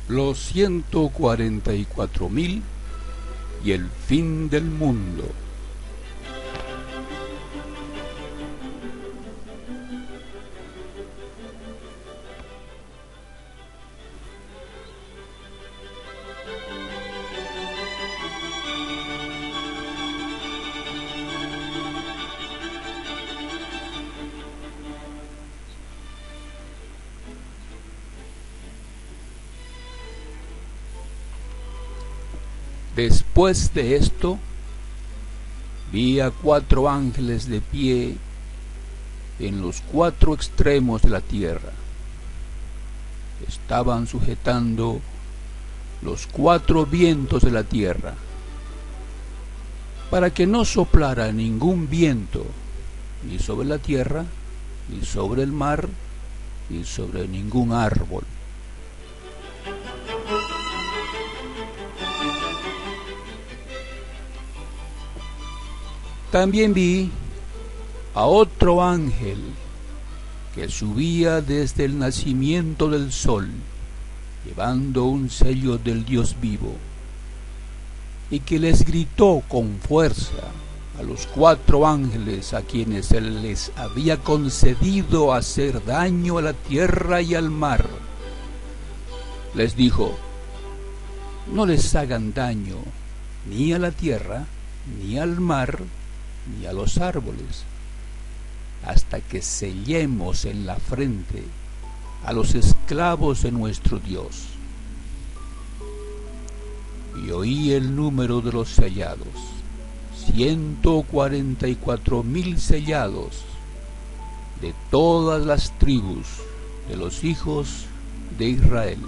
los 144.000 y el fin del mundo. Después de esto, vi a 4 ángeles de pie en los 4 extremos de la tierra. Estaban sujetando los 4 vientos de la tierra, para que no soplara ningún viento, ni sobre la tierra, ni sobre el mar, ni sobre ningún árbol. También vi a otro ángel que subía desde el nacimiento del sol, llevando un sello del Dios vivo, y que les gritó con fuerza a los 4 ángeles a quienes se les había concedido hacer daño a la tierra y al mar. Les dijo: no les hagan daño ni a la tierra, ni al mar, ni a los árboles, hasta que sellemos en la frente a los esclavos de nuestro Dios. Y oí el número de los sellados: 144.000 sellados, de todas las tribus de los hijos de Israel.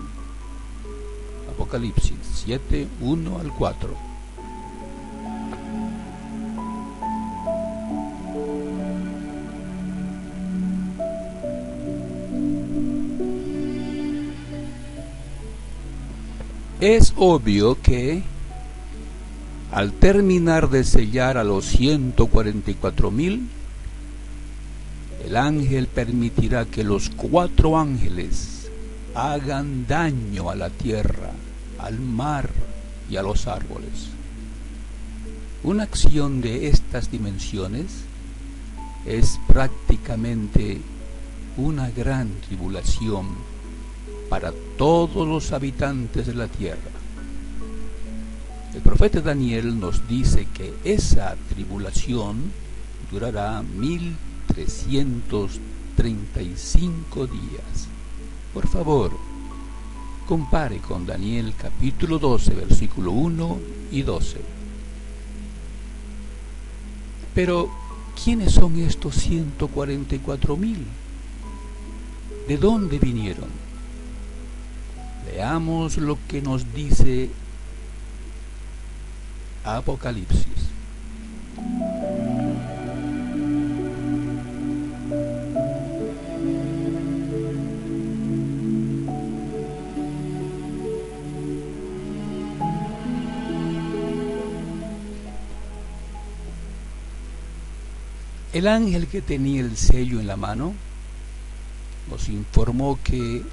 Apocalipsis 7, 1 al 4. Es obvio que, al terminar de sellar a los 144.000, el ángel permitirá que los 4 ángeles hagan daño a la tierra, al mar y a los árboles. Una acción de estas dimensiones es prácticamente una gran tribulación para todos los habitantes de la tierra. El profeta Daniel nos dice que esa tribulación durará 1335 días. Por favor, compare con Daniel capítulo 12, versículo 1 y 12. Pero, ¿quiénes son estos 144.000? ¿De dónde vinieron? Veamos lo que nos dice Apocalipsis. El ángel que tenía el sello en la mano nos informó que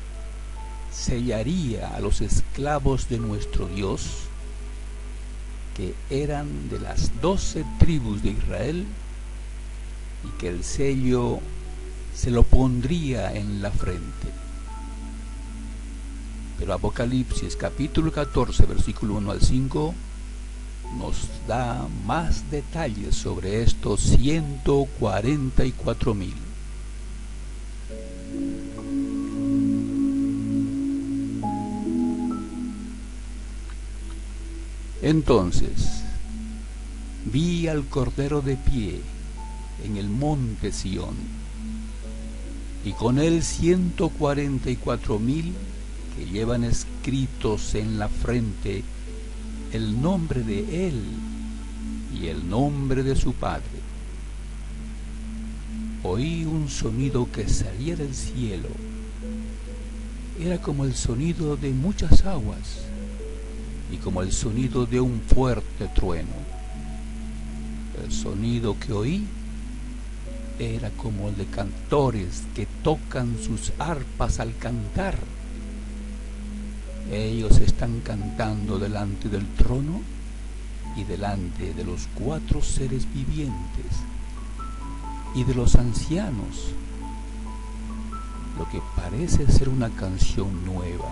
sellaría a los esclavos de nuestro Dios, que eran de las 12 tribus de Israel, y que el sello se lo pondría en la frente. Pero Apocalipsis capítulo 14, versículo 1 al 5, nos da más detalles sobre estos 144.000. Entonces vi al Cordero de pie en el monte Sión, y con él 144.000 que llevan escritos en la frente el nombre de él y el nombre de su Padre. Oí un sonido que salía del cielo. Era como el sonido de muchas aguas y como el sonido de un fuerte trueno. El sonido que oí era como el de cantores que tocan sus arpas al cantar. Ellos están cantando delante del trono y delante de los 4 seres vivientes y de los ancianos, lo que parece ser una canción nueva.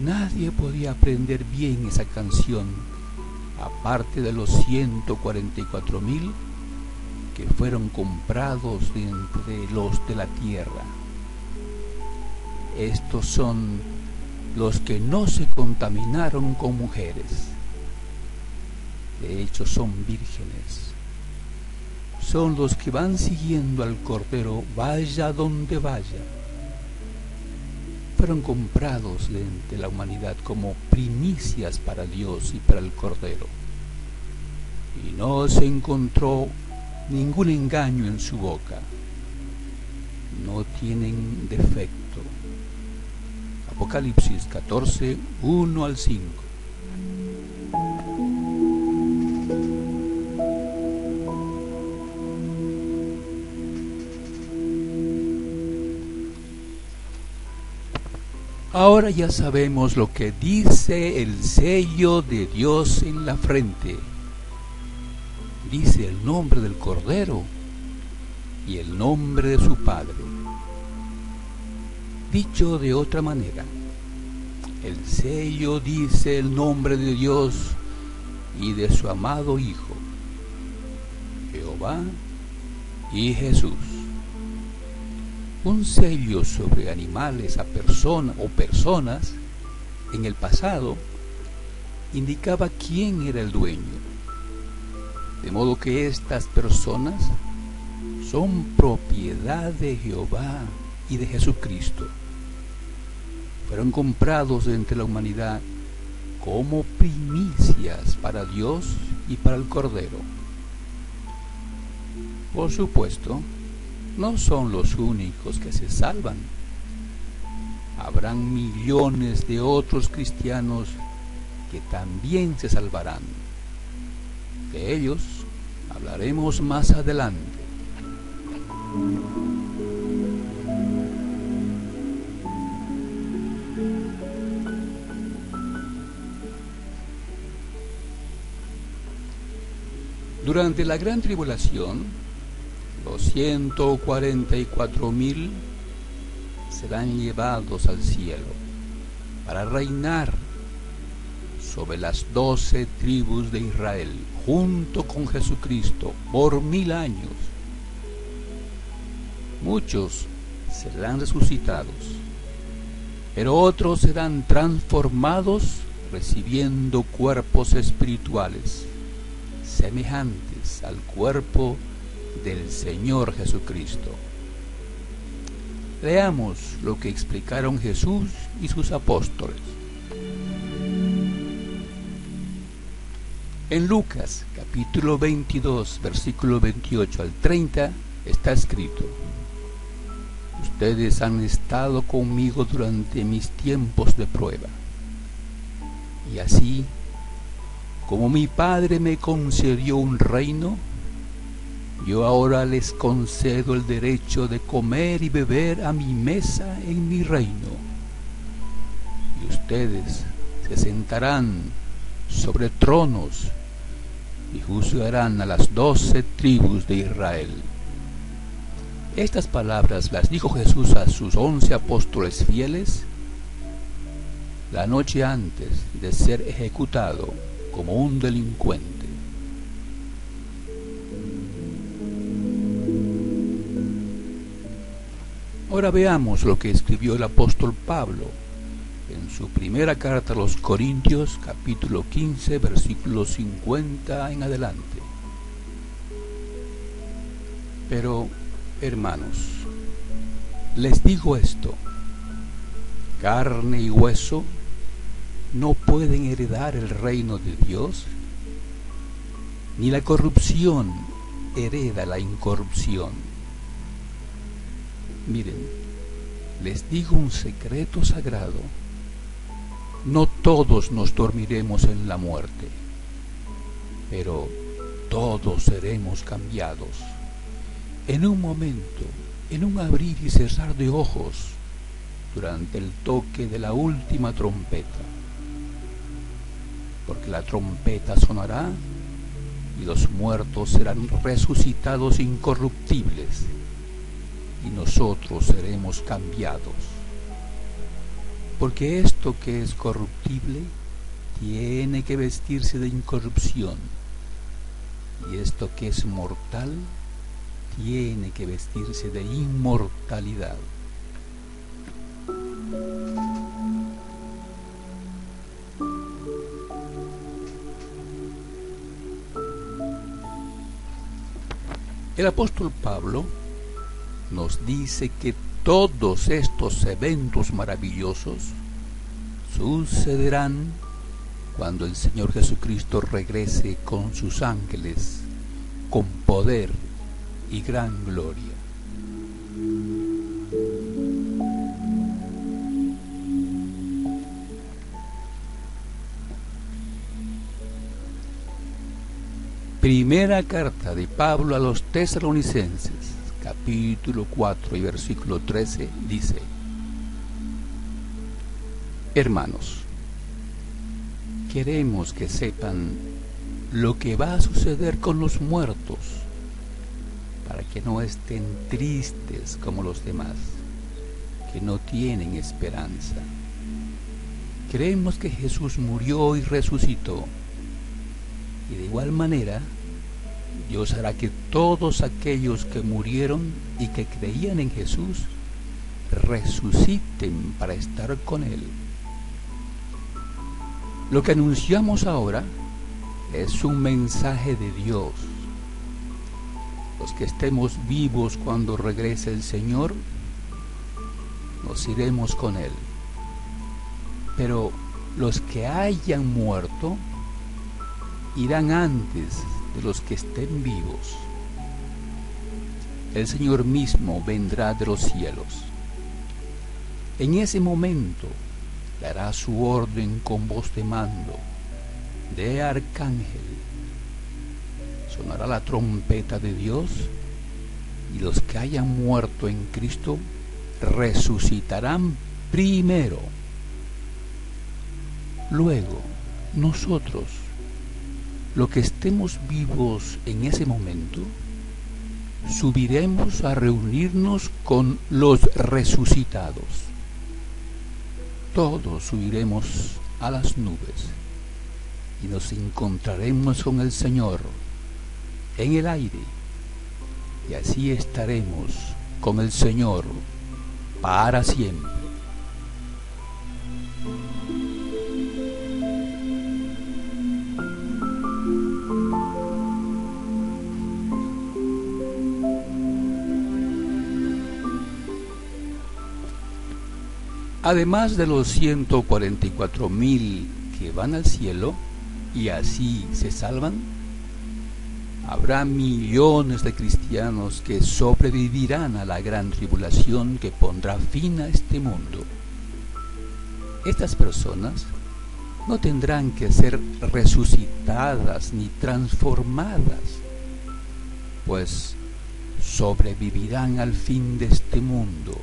Nadie podía aprender bien esa canción, aparte de los 144,000 que fueron comprados de entre los de la tierra. Estos son los que no se contaminaron con mujeres. De hecho, son vírgenes. Son los que van siguiendo al Cordero vaya donde vaya. Fueron comprados de entre la humanidad como primicias para Dios y para el Cordero. Y no se encontró ningún engaño en su boca. No tienen defecto. Apocalipsis 14, 1 al 5. Ahora ya sabemos lo que dice el sello de Dios en la frente. Dice el nombre del Cordero y el nombre de su Padre. Dicho de otra manera, el sello dice el nombre de Dios y de su amado Hijo, Jehová y Jesús. Un sello sobre animales o personas en el pasado indicaba quién era el dueño, de modo que estas personas son propiedad de Jehová y de Jesucristo. Fueron comprados de entre la humanidad como primicias para Dios y para el Cordero. Por supuesto, no son los únicos que se salvan. Habrán millones de otros cristianos que también se salvarán. De ellos hablaremos más adelante. Durante la gran tribulación, los 144,000 serán llevados al cielo para reinar sobre las 12 tribus de Israel, junto con Jesucristo, por 1000 años. Muchos serán resucitados, pero otros serán transformados recibiendo cuerpos espirituales semejantes al cuerpo del Señor Jesucristo. Leamos lo que explicaron Jesús y sus apóstoles. En Lucas capítulo 22, versículo 28 al 30 está escrito: Ustedes han estado conmigo durante mis tiempos de prueba, y así como mi Padre me concedió un reino, yo ahora les concedo el derecho de comer y beber a mi mesa en mi reino. Y ustedes se sentarán sobre tronos y juzgarán a las 12 tribus de Israel. Estas palabras las dijo Jesús a sus 11 apóstoles fieles la noche antes de ser ejecutado como un delincuente. Ahora veamos lo que escribió el apóstol Pablo en su primera carta a los Corintios, capítulo 15, versículo 50 en adelante. Pero, hermanos, les digo esto: carne y hueso no pueden heredar el reino de Dios, ni la corrupción hereda la incorrupción. Miren, les digo un secreto sagrado: no todos nos dormiremos en la muerte, pero todos seremos cambiados. En un momento, en un abrir y cerrar de ojos, durante el toque de la última trompeta, porque la trompeta sonará y los muertos serán resucitados incorruptibles y nosotros seremos cambiados, porque esto que es corruptible tiene que vestirse de incorrupción y esto que es mortal tiene que vestirse de inmortalidad. El apóstol Pablo nos dice que todos estos eventos maravillosos sucederán cuando el Señor Jesucristo regrese con sus ángeles con poder y gran gloria. Primera carta de Pablo a los Tesalonicenses, capítulo 4 y versículo 13, dice: Hermanos, queremos que sepan lo que va a suceder con los muertos, para que no estén tristes como los demás, que no tienen esperanza. Creemos que Jesús murió y resucitó, y de igual manera Dios hará que todos aquellos que murieron y que creían en Jesús resuciten para estar con Él. Lo que anunciamos ahora es un mensaje de Dios. Los que estemos vivos cuando regrese el Señor, nos iremos con Él. Pero los que hayan muerto irán antes de los que estén vivos. El Señor mismo vendrá de los cielos. En ese momento dará su orden con voz de mando, de arcángel. Sonará la trompeta de Dios y los que hayan muerto en Cristo resucitarán primero. Luego, nosotros, los que estemos vivos en ese momento, subiremos a reunirnos con los resucitados. Todos subiremos a las nubes y nos encontraremos con el Señor en el aire, y así estaremos con el Señor para siempre. Además de los 144,000 que van al cielo y así se salvan, habrá millones de cristianos que sobrevivirán a la gran tribulación que pondrá fin a este mundo. Estas personas no tendrán que ser resucitadas ni transformadas, pues sobrevivirán al fin de este mundo,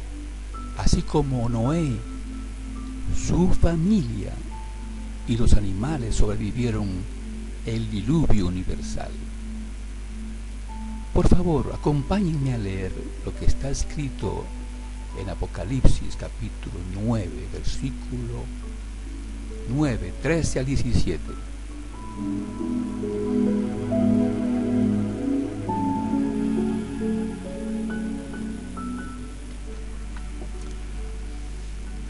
así como Noé, su familia y los animales sobrevivieron el diluvio universal. Por favor, acompáñenme a leer lo que está escrito en Apocalipsis capítulo 9, versículo 9, 13 al 17.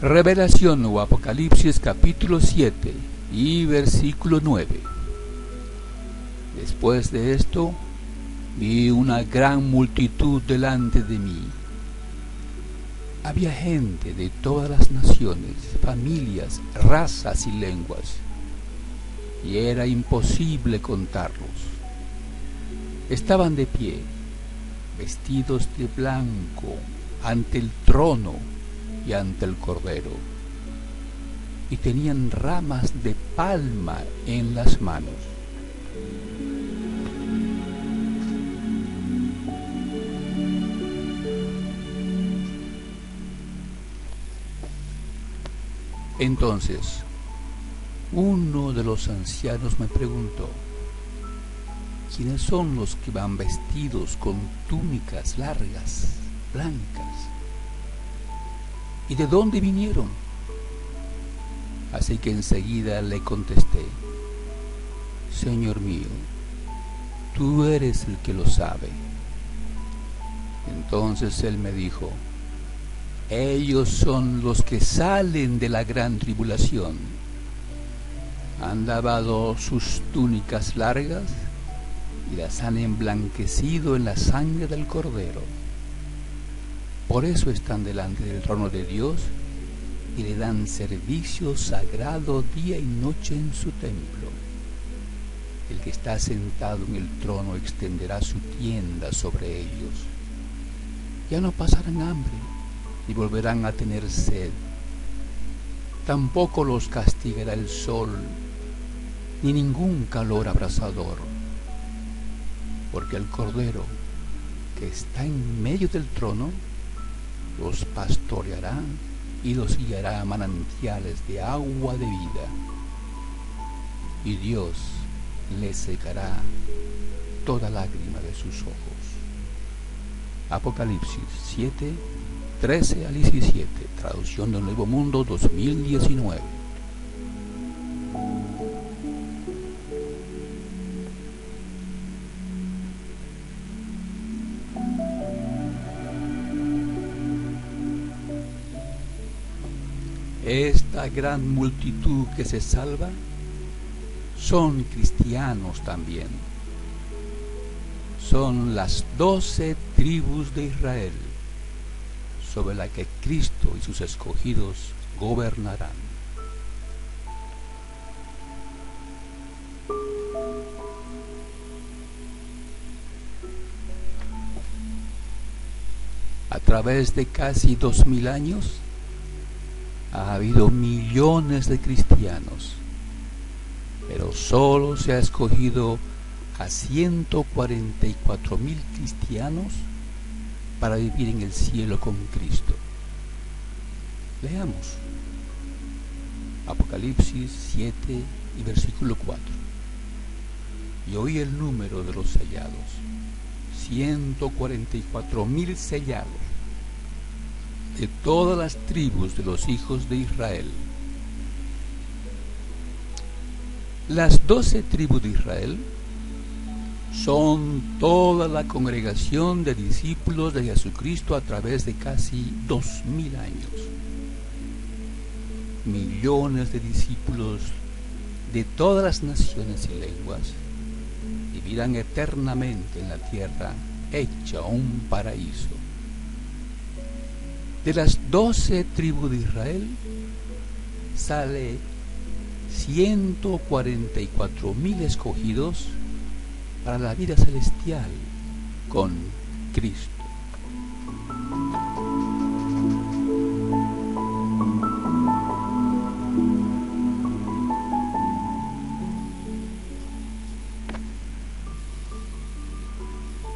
Revelación o Apocalipsis capítulo 7 y versículo 9. Después de esto, vi una gran multitud delante de mí. Había gente de todas las naciones, familias, razas y lenguas, y era imposible contarlos. Estaban de pie, vestidos de blanco, ante el trono y ante el Cordero, y tenían ramas de palma en las manos. Entonces, uno de los ancianos me preguntó: ¿quiénes son los que van vestidos con túnicas largas, blancas? ¿Y de dónde vinieron? Así que enseguida le contesté: Señor mío, tú eres el que lo sabe. Entonces él me dijo: ellos son los que salen de la gran tribulación. Han lavado sus túnicas largas y las han emblanquecido en la sangre del Cordero. Por eso están delante del trono de Dios y le dan servicio sagrado día y noche en su templo. El que está sentado en el trono extenderá su tienda sobre ellos. Ya no pasarán hambre, ni volverán a tener sed. Tampoco los castigará el sol, ni ningún calor abrasador, porque el Cordero que está en medio del trono los pastoreará y los guiará a manantiales de agua de vida, y Dios les secará toda lágrima de sus ojos. Apocalipsis 7, 13 al 17, traducción del Nuevo Mundo 2019. Esta gran multitud que se salva son cristianos también. Son las 12 tribus de Israel, sobre la que Cristo y sus escogidos gobernarán. A través de casi 2000 años ha habido millones de cristianos, pero solo se ha escogido a 144,000 cristianos para vivir en el cielo con Cristo. Leamos Apocalipsis 7 y versículo 4. Y oí el número de los sellados: 144,000 sellados, de todas las tribus de los hijos de Israel. Las 12 tribus de Israel son toda la congregación de discípulos de Jesucristo a través de casi 2000 años. Millones de discípulos de todas las naciones y lenguas vivirán eternamente en la tierra hecha un paraíso. De las 12 tribus de Israel sale 144,000 escogidos para la vida celestial con Cristo.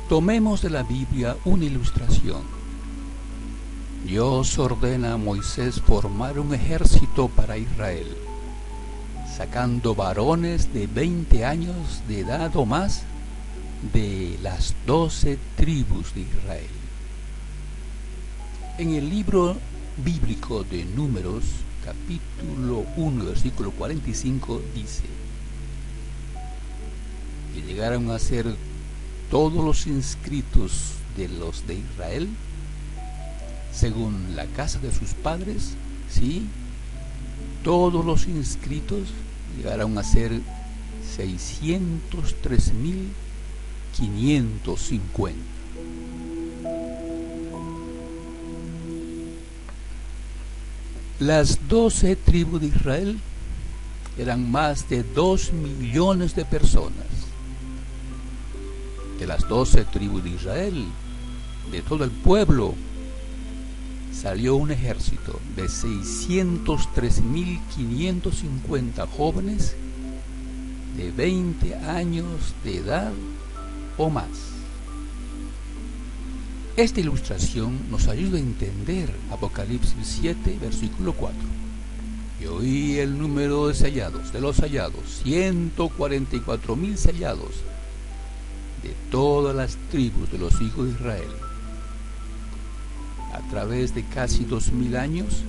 Tomemos de la Biblia una ilustración. Dios ordena a Moisés formar un ejército para Israel, sacando varones de 20 años de edad o más de las 12 tribus de Israel. En el libro bíblico de Números, capítulo 1, versículo 45, dice: que llegaron a ser todos los inscritos de los de Israel, según la casa de sus padres, sí, todos los inscritos llegaron a ser 603,550. Las 12 tribus de Israel eran más de 2 millones de personas. De las 12 tribus de Israel, de todo el pueblo, salió un ejército de 603,550 jóvenes de 20 años de edad o más. Esta ilustración nos ayuda a entender Apocalipsis 7, versículo 4. y oí el número de los hallados, 144,000 sellados, de todas las tribus de los hijos de Israel. A través de casi 2000 años,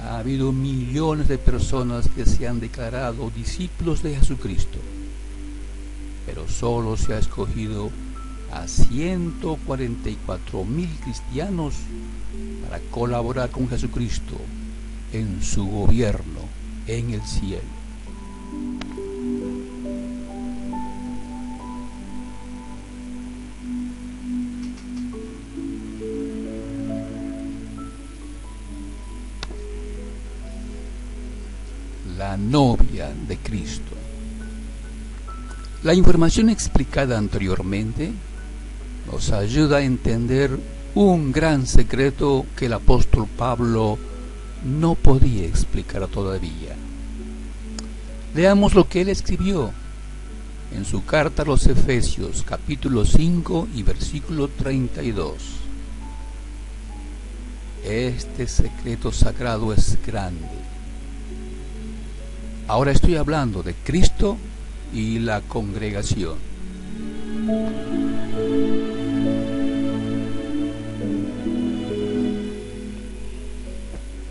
ha habido millones de personas que se han declarado discípulos de Jesucristo, pero solo se ha escogido a 144,000 cristianos para colaborar con Jesucristo en su gobierno en el cielo. La novia de Cristo. La información explicada anteriormente nos ayuda a entender un gran secreto que el apóstol Pablo no podía explicar todavía. Leamos lo que él escribió en su carta a los Efesios, capítulo 5 y versículo 32. Este secreto sagrado es grande. Ahora estoy hablando de Cristo y la congregación.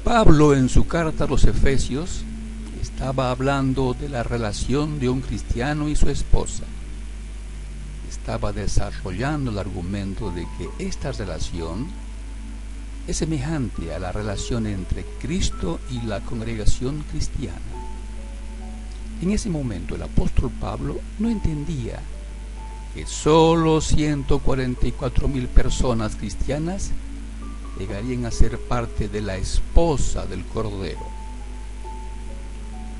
Pablo, en su carta a los Efesios, estaba hablando de la relación de un cristiano y su esposa. Estaba desarrollando el argumento de que esta relación es semejante a la relación entre Cristo y la congregación cristiana. En ese momento el apóstol Pablo no entendía que solo 144,000 personas cristianas llegarían a ser parte de la esposa del Cordero.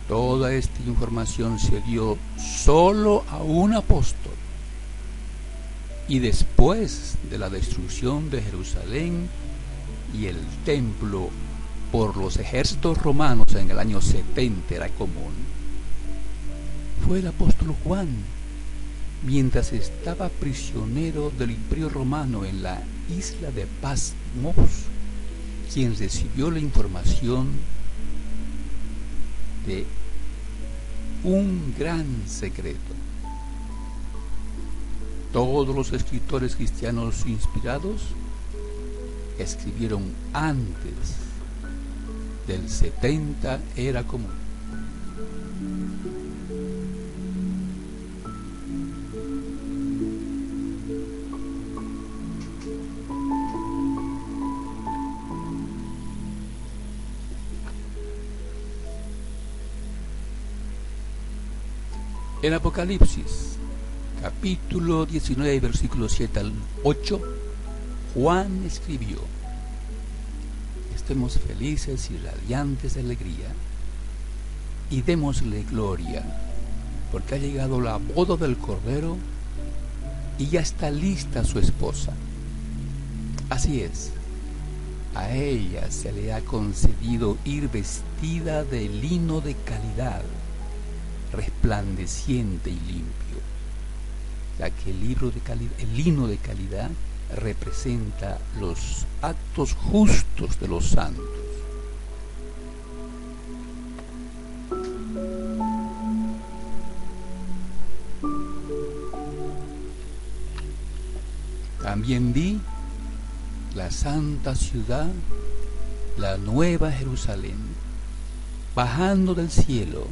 Toda esta información se dio solo a un apóstol. Y después de la destrucción de Jerusalén y el templo por los ejércitos romanos en el año 70 era común, fue el apóstol Juan, mientras estaba prisionero del Imperio Romano en la isla de Patmos, quien recibió la información de un gran secreto. Todos los escritores cristianos inspirados escribieron antes del 70 era común. En Apocalipsis, capítulo 19, versículos 7 al 8, Juan escribió: estemos felices y radiantes de alegría, y démosle gloria, porque ha llegado la boda del Cordero, y ya está lista su esposa. Así es, a ella se le ha concedido ir vestida de lino de calidad, resplandeciente y limpio, ya que el lino de calidad representa los actos justos de los santos. También vi la santa ciudad, la nueva Jerusalén, bajando del cielo,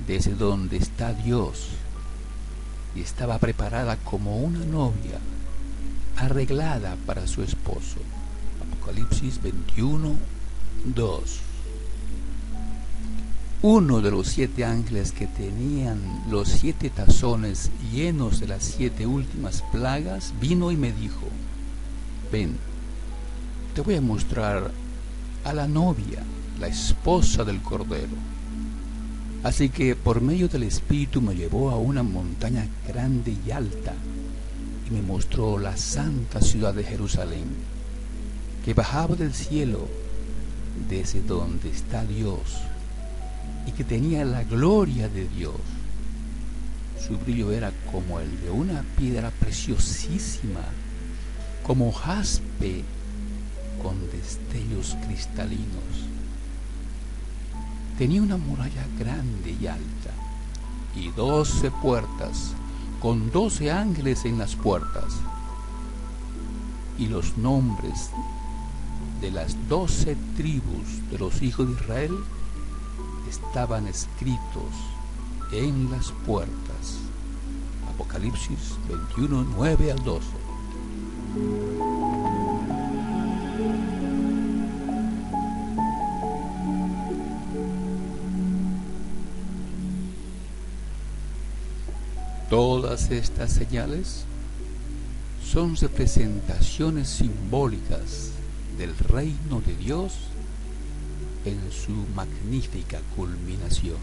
desde donde está Dios, y estaba preparada como una novia, arreglada para su esposo. Apocalipsis 21:2. Uno de los 7 ángeles que tenían los 7 tazones llenos de las 7 últimas plagas vino y me dijo: ven, te voy a mostrar a la novia, la esposa del Cordero. Así que por medio del Espíritu me llevó a una montaña grande y alta, y me mostró la santa ciudad de Jerusalén, que bajaba del cielo desde donde está Dios, y que tenía la gloria de Dios. Su brillo era como el de una piedra preciosísima, como jaspe con destellos cristalinos. tenía una muralla grande y alta, y 12 puertas, con 12 ángeles en las puertas, y los nombres de las 12 tribus de los hijos de Israel estaban escritos en las puertas. Apocalipsis 21, 9 al 12. Todas estas señales son representaciones simbólicas del reino de Dios en su magnífica culminación.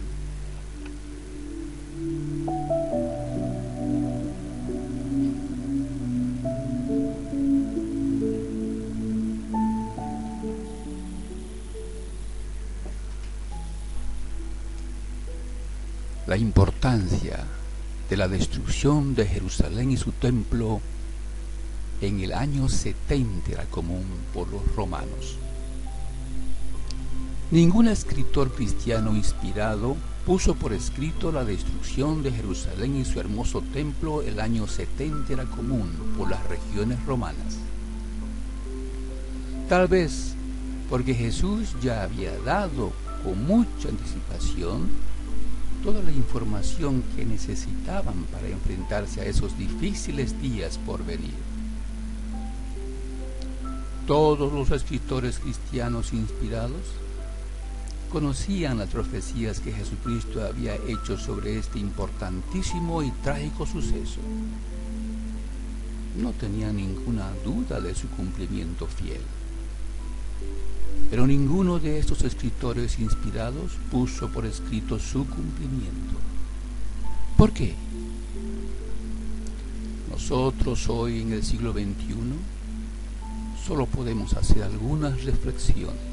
La importancia de la destrucción de Jerusalén y su templo en el año 70 era común por los romanos. Ningún escritor cristiano inspirado puso por escrito la destrucción de Jerusalén y su hermoso templo el año 70 era común por las regiones romanas. Tal vez porque Jesús ya había dado con mucha anticipación toda la información que necesitaban para enfrentarse a esos difíciles días por venir. Todos los escritores cristianos inspirados conocían las profecías que Jesucristo había hecho sobre este importantísimo y trágico suceso. No tenían ninguna duda de su cumplimiento fiel. Pero ninguno de estos escritores inspirados puso por escrito su cumplimiento. ¿Por qué? Nosotros hoy en el siglo XXI solo podemos hacer algunas reflexiones.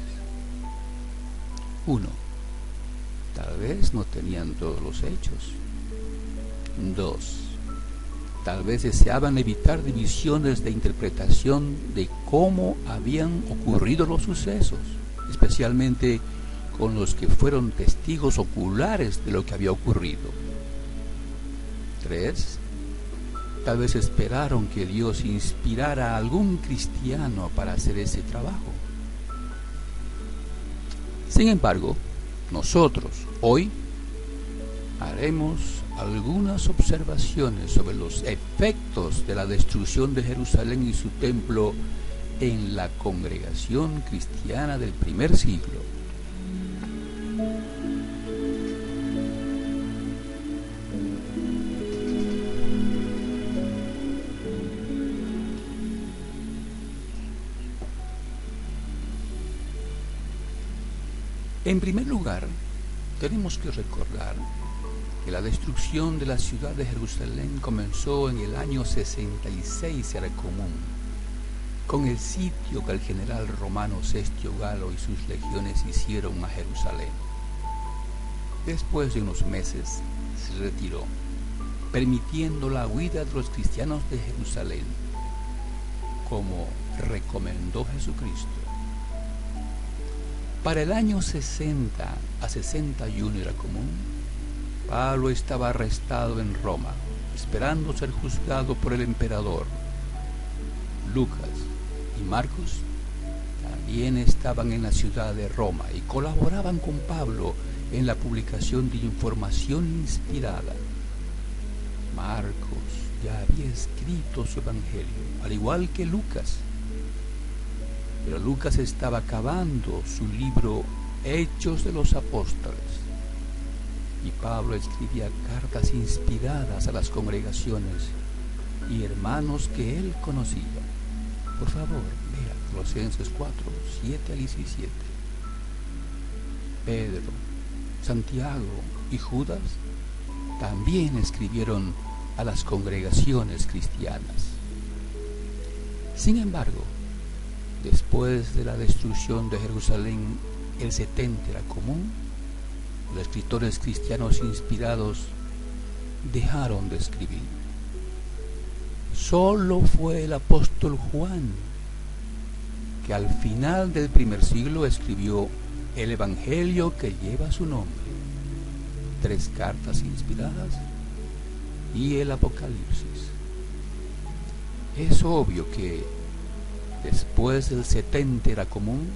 1. Tal vez no tenían todos los hechos. 2. Tal vez deseaban evitar divisiones de interpretación de cómo habían ocurrido los sucesos, especialmente con los que fueron testigos oculares de lo que había ocurrido. 3. Tal vez esperaron que Dios inspirara a algún cristiano para hacer ese trabajo. Sin embargo, nosotros hoy haremos algunas observaciones sobre los efectos de la destrucción de Jerusalén y su templo en la congregación cristiana del primer siglo. En primer lugar, tenemos que recordar que la destrucción de la ciudad de Jerusalén comenzó en el año 66 era común, con el sitio que el general romano Cestio Galo y sus legiones hicieron a Jerusalén. Después de unos meses se retiró, permitiendo la huida de los cristianos de Jerusalén, como recomendó Jesucristo. Para el año 60 a 61 era común, Pablo estaba arrestado en Roma, esperando ser juzgado por el emperador. Lucas y Marcos también estaban en la ciudad de Roma y colaboraban con Pablo en la publicación de información inspirada. Marcos ya había escrito su evangelio, al igual que Lucas. Pero Lucas estaba acabando su libro Hechos de los Apóstoles. Y Pablo escribía cartas inspiradas a las congregaciones y hermanos que él conocía. Por favor, lea Colosenses 4, 7 al 17. Pedro, Santiago y Judas también escribieron a las congregaciones cristianas. Sin embargo, después de la destrucción de Jerusalén, el 70 era común, los escritores cristianos inspirados dejaron de escribir. Solo fue el apóstol Juan que al final del primer siglo escribió el Evangelio que lleva su nombre, 3 cartas inspiradas y el Apocalipsis. Es obvio que después del 70 era común,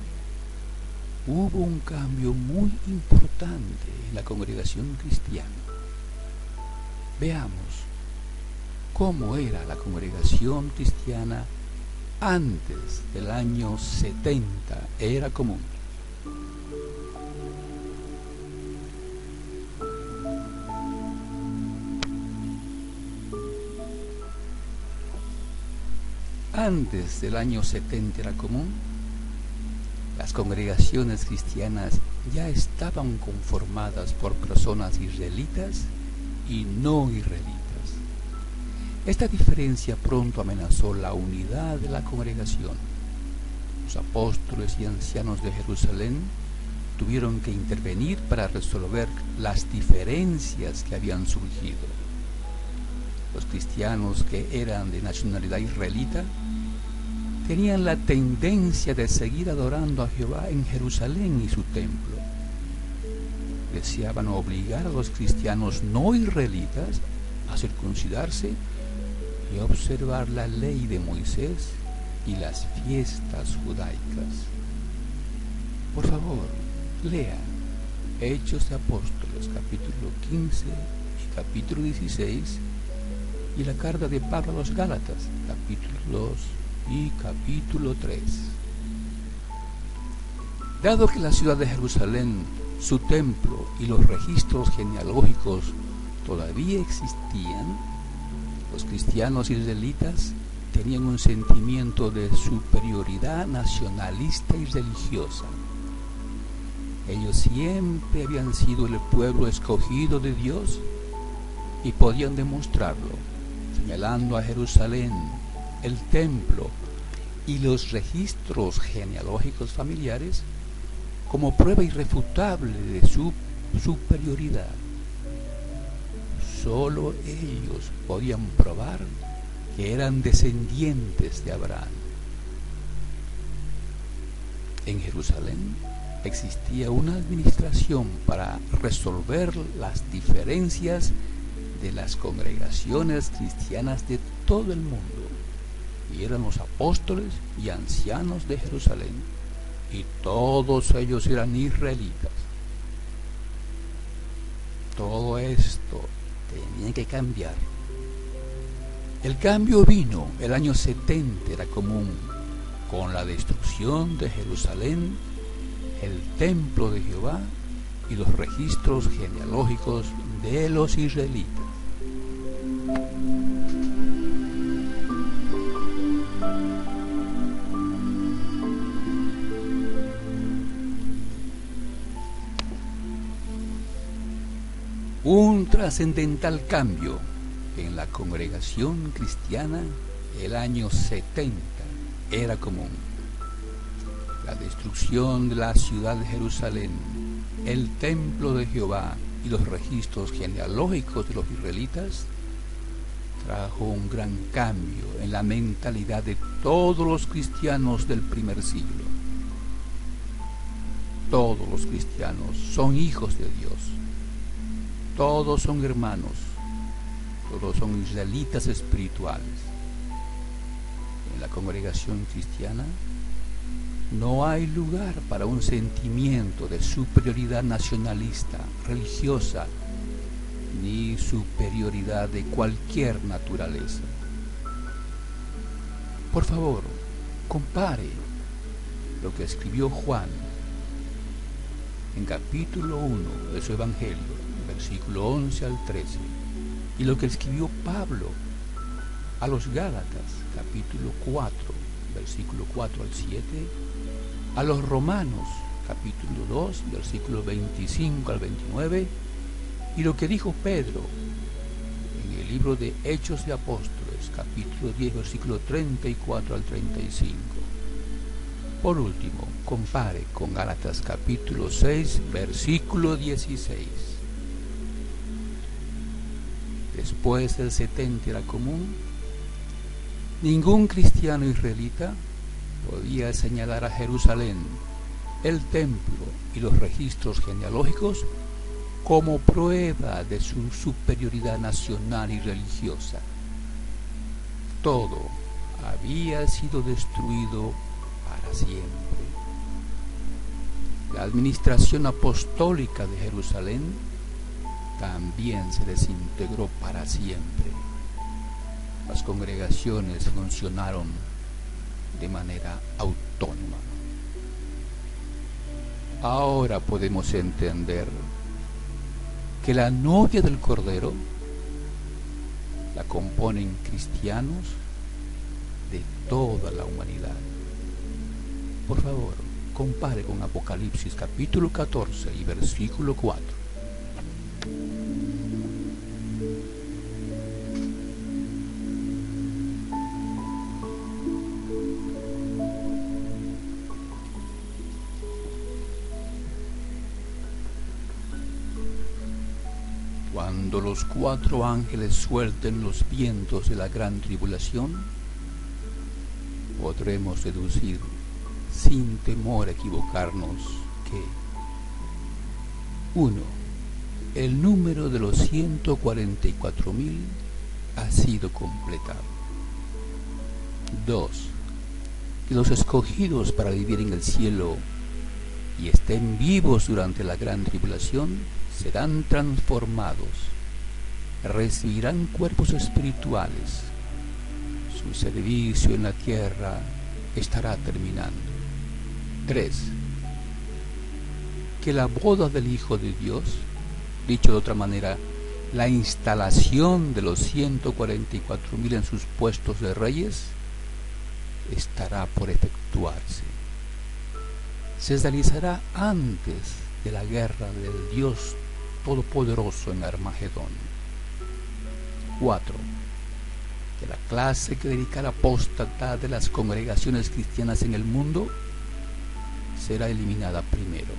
hubo un cambio muy importante en la congregación cristiana. Veamos cómo era la congregación cristiana antes del año 70 era común. Antes del año 70 era común, las congregaciones cristianas ya estaban conformadas por personas israelitas y no israelitas. Esta diferencia pronto amenazó la unidad de la congregación. Los apóstoles y ancianos de Jerusalén tuvieron que intervenir para resolver las diferencias que habían surgido. Los cristianos que eran de nacionalidad israelita tenían la tendencia de seguir adorando a Jehová en Jerusalén y su templo. Deseaban obligar a los cristianos no israelitas a circuncidarse y observar la ley de Moisés y las fiestas judaicas. Por favor, lea Hechos de Apóstoles, capítulo 15 y capítulo 16, y la carta de Pablo a los Gálatas, capítulo 2 y capítulo 3. Dado que la ciudad de Jerusalén, su templo y los registros genealógicos todavía existían, los cristianos israelitas tenían un sentimiento de superioridad nacionalista y religiosa. Ellos siempre habían sido el pueblo escogido de Dios y podían demostrarlo, señalando a Jerusalén, el templo y los registros genealógicos familiares como prueba irrefutable de su superioridad. Solo ellos podían probar que eran descendientes de Abraham. En Jerusalén existía una administración para resolver las diferencias de las congregaciones cristianas de todo el mundo, y eran los apóstoles y ancianos de Jerusalén, y todos ellos eran israelitas. Todo esto tenía que cambiar. El cambio vino el año 70 era común, con la destrucción de Jerusalén, el templo de Jehová y los registros genealógicos de los israelitas. Un trascendental cambio en la congregación cristiana el año 70 era común. La destrucción de la ciudad de Jerusalén, el templo de Jehová y los registros genealógicos de los israelitas trajo un gran cambio en la mentalidad de todos los cristianos del primer siglo. Todos los cristianos son hijos de Dios. Todos son hermanos, todos son israelitas espirituales. En la congregación cristiana no hay lugar para un sentimiento de superioridad nacionalista, religiosa, ni superioridad de cualquier naturaleza. Por favor, compare lo que escribió Juan en capítulo 1 de su Evangelio, versículo 11 al 13, y lo que escribió Pablo a los Gálatas, capítulo 4, versículo 4 al 7, a los Romanos, capítulo 2, versículo 25 al 29, y lo que dijo Pedro en el libro de Hechos de Apóstoles, capítulo 10, versículo 34 al 35. Por último, compare con Gálatas capítulo 6, versículo 16. Después del 70 era común, ningún cristiano israelita podía señalar a Jerusalén, el templo y los registros genealógicos como prueba de su superioridad nacional y religiosa. Todo había sido destruido para siempre. La administración apostólica de Jerusalén también se desintegró para siempre. Las congregaciones funcionaron de manera autónoma. Ahora podemos entender que la novia del Cordero la componen cristianos de toda la humanidad. Por favor, compare con Apocalipsis capítulo 14 y versículo 4. Cuando los 4 ángeles suelten los vientos de la gran tribulación, podremos deducir sin temor a equivocarnos que 1. El número de los 144.000 ha sido completado. 2. Que los escogidos para vivir en el cielo y estén vivos durante la gran tribulación serán transformados, recibirán cuerpos espirituales, su servicio en la tierra estará terminando. 3. Que la boda del Hijo de Dios, dicho de otra manera, la instalación de los 144.000 en sus puestos de reyes, estará por efectuarse. Se realizará antes de la guerra del Dios Todopoderoso en Armagedón. 4. Que la clase clerical apóstata de las congregaciones cristianas en el mundo será eliminada primero.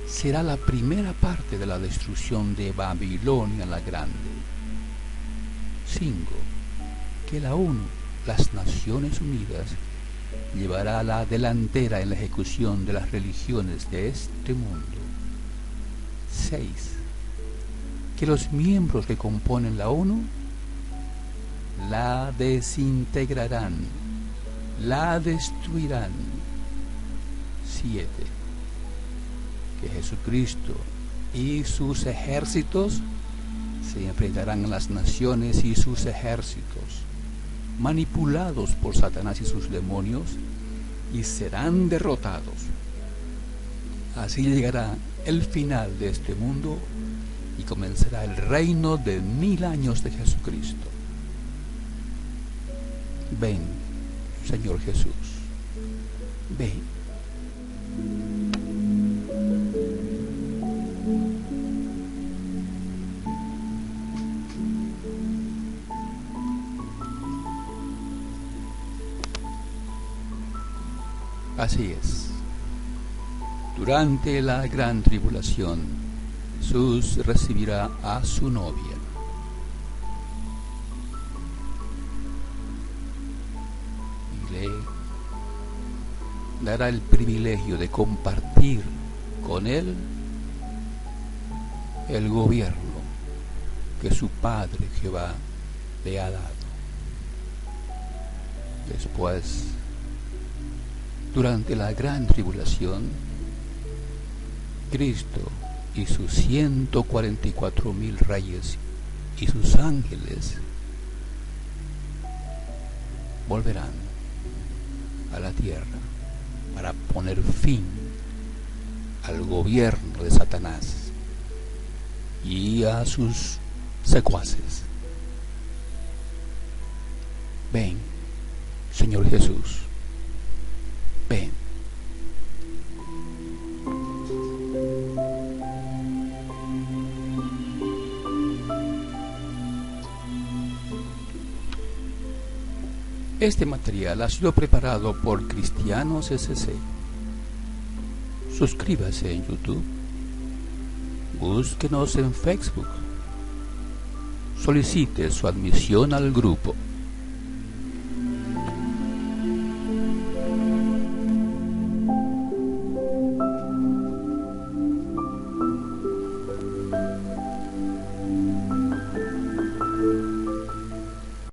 Será la primera parte de la destrucción de Babilonia la Grande. 5. Que la ONU, las Naciones Unidas, llevará la delantera en la ejecución de las religiones de este mundo. 6. Que los miembros que componen la ONU la desintegrarán, la destruirán. 7. Que Jesucristo y sus ejércitos se enfrentarán a las naciones y sus ejércitos, manipulados por Satanás y sus demonios, y serán derrotados. Así llegará el final de este mundo y comenzará el reino de 1000 años de Jesucristo. Ven, Señor Jesús, ven. Así es. Durante la gran tribulación, Jesús recibirá a su novia. Y le dará el privilegio de compartir con él el gobierno que su Padre Jehová le ha dado. Después, durante la gran tribulación, Cristo y sus 144.000 reyes y sus ángeles volverán a la tierra para poner fin al gobierno de Satanás y a sus secuaces. Ven, Señor Jesús, ven. Este material ha sido preparado por Cristianos SC. Suscríbase en YouTube. Búsquenos en Facebook. Solicite su admisión al grupo.